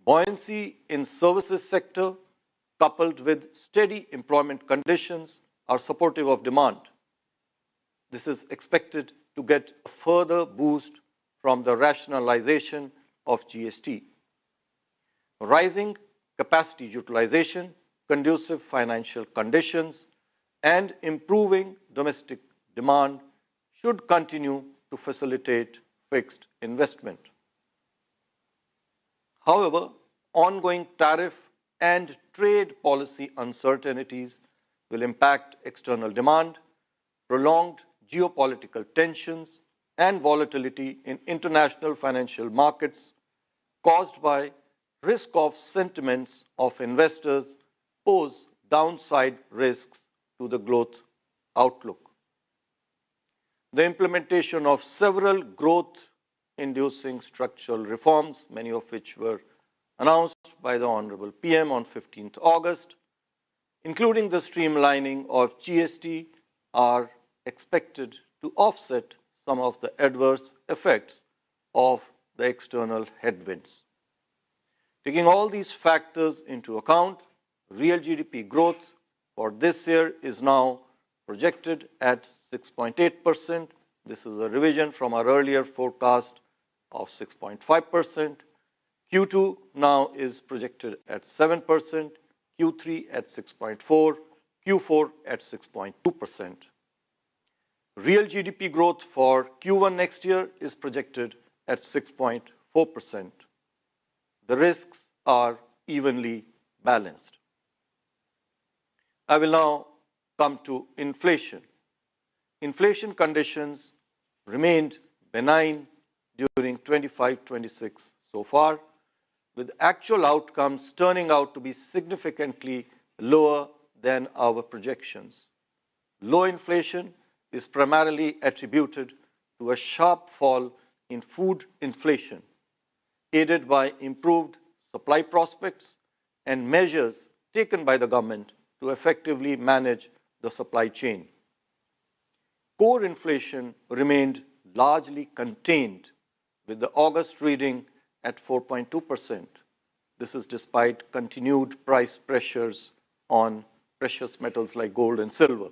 Buoyancy in services sector coupled with steady employment conditions are supportive of demand. This is expected to get a further boost from the rationalization of GST. Rising capacity utilization, conducive financial conditions, and improving domestic demand should continue to facilitate fixed investment. However, ongoing tariff and trade policy uncertainties will impact external demand. Prolonged geopolitical tensions and volatility in international financial markets caused by risk-off sentiments of investors pose downside risks to the growth outlook. The implementation of several growth-inducing structural reforms, many of which were announced by the Honorable PM on 15th August, including the streamlining of GST, are expected to offset some of the adverse effects of the external headwinds. Taking all these factors into account, real GDP growth for this year is now projected at 6.8%. This is a revision from our earlier forecast of 6.5%. Q2 now is projected at 7%, Q3 at 6.4%, Q4 at 6.2%. Real GDP growth for Q1 next year is projected at 6.4%. The risks are evenly balanced. I will now come to inflation. Inflation conditions remained benign during 25-26 so far, with actual outcomes turning out to be significantly lower than our projections. Low inflation is primarily attributed to a sharp fall in food inflation, aided by improved supply prospects and measures taken by the government to effectively manage the supply chain. Core inflation remained largely contained, with the August reading at 4.2%. This is despite continued price pressures on precious metals like gold and silver.